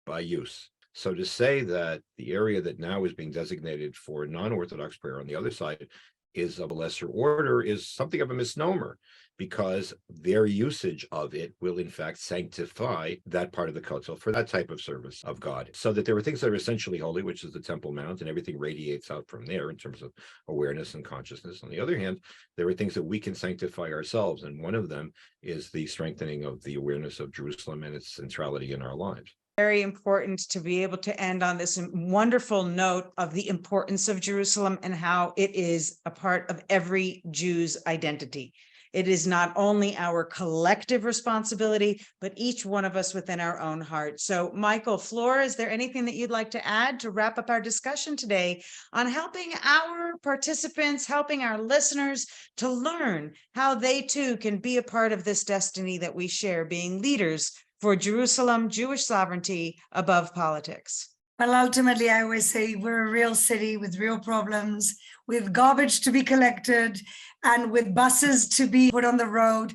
by use. So to say that the area that now is being designated for non-Orthodox prayer on the other side is of a lesser order is something of a misnomer, because their usage of it will in fact sanctify that part of the Kotel for that type of service of God. So that there are things that are essentially holy, which is the Temple Mount, and everything radiates out from there in terms of awareness and consciousness. On the other hand, there are things that we can sanctify ourselves, and one of them is the strengthening of the awareness of Jerusalem and its centrality in our lives. Very important to be able to end on this wonderful note of the importance of Jerusalem and how it is a part of every Jew's identity. It is not only our collective responsibility, but each one of us within our own heart. So, Michael, Fleur, is there anything that you'd like to add to wrap up our discussion today on helping our participants, helping our listeners to learn how they too can be a part of this destiny that we share, being leaders for Jerusalem, Jewish sovereignty above politics? Well, ultimately, I always say we're a real city with real problems, with garbage to be collected and with buses to be put on the road.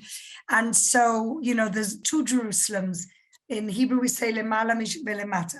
And so, there's two Jerusalems. In Hebrew, we say lemala velemata,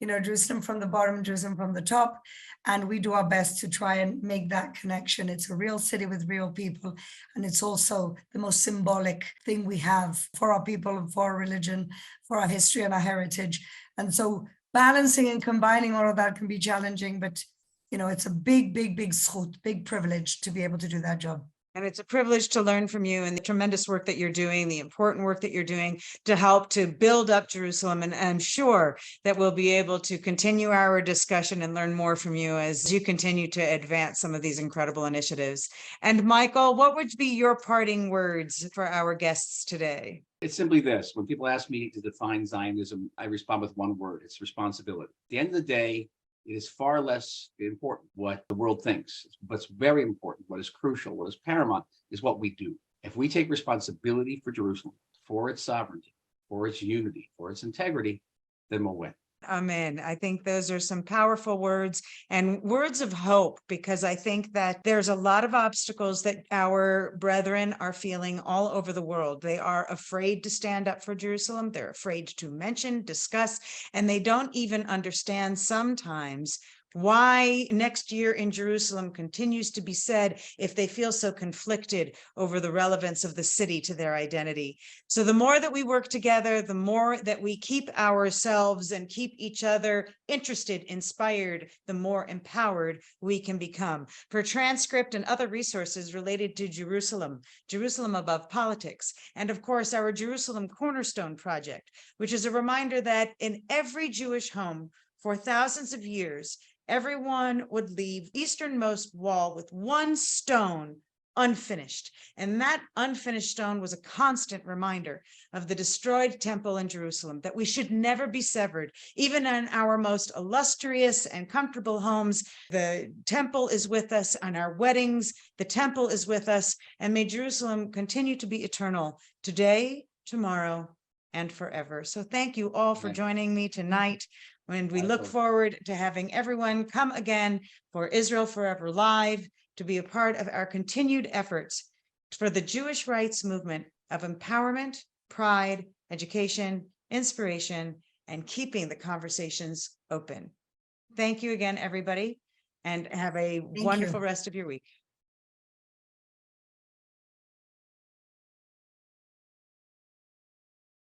Jerusalem from the bottom, Jerusalem from the top. And we do our best to try and make that connection. It's a real city with real people. And it's also the most symbolic thing we have for our people and for our religion, for our history and our heritage. And so balancing and combining all of that can be challenging, but it's a big zchut, big privilege to be able to do that job. And it's a privilege to learn from you and the tremendous work that you're doing, the important work that you're doing to help to build up Jerusalem. And I'm sure that we'll be able to continue our discussion and learn more from you as you continue to advance some of these incredible initiatives. And Michael, what would be your parting words for our guests today? It's simply this. When people ask me to define Zionism, I respond with one word. It's responsibility. At the end of the day, it is far less important what the world thinks. What's very important, what is crucial, what is paramount, is what we do. If we take responsibility for Jerusalem, for its sovereignty, for its unity, for its integrity, then we'll win. Amen. I think those are some powerful words and words of hope, because I think that there's a lot of obstacles that our brethren are feeling all over the world. They are afraid to stand up for Jerusalem. They're afraid to mention, discuss, and they don't even understand sometimes why next year in Jerusalem continues to be said if they feel so conflicted over the relevance of the city to their identity. So the more that we work together, the more that we keep ourselves and keep each other interested, inspired, the more empowered we can become. For transcript and other resources related to Jerusalem, Jerusalem Above Politics, and of course our Jerusalem Cornerstone Project, which is a reminder that in every Jewish home for thousands of years, everyone would leave the easternmost wall with one stone unfinished. And that unfinished stone was a constant reminder of the destroyed temple in Jerusalem, that we should never be severed. Even in our most illustrious and comfortable homes, the temple is with us. On our weddings, the temple is with us. And may Jerusalem continue to be eternal today, tomorrow, and forever. So thank you all for joining me tonight. And we look forward to having everyone come again for Israel Forever Live to be a part of our continued efforts for the Jewish rights movement of empowerment, pride, education, inspiration, and keeping the conversations open. Thank you again, everybody, and have a wonderful rest of your week.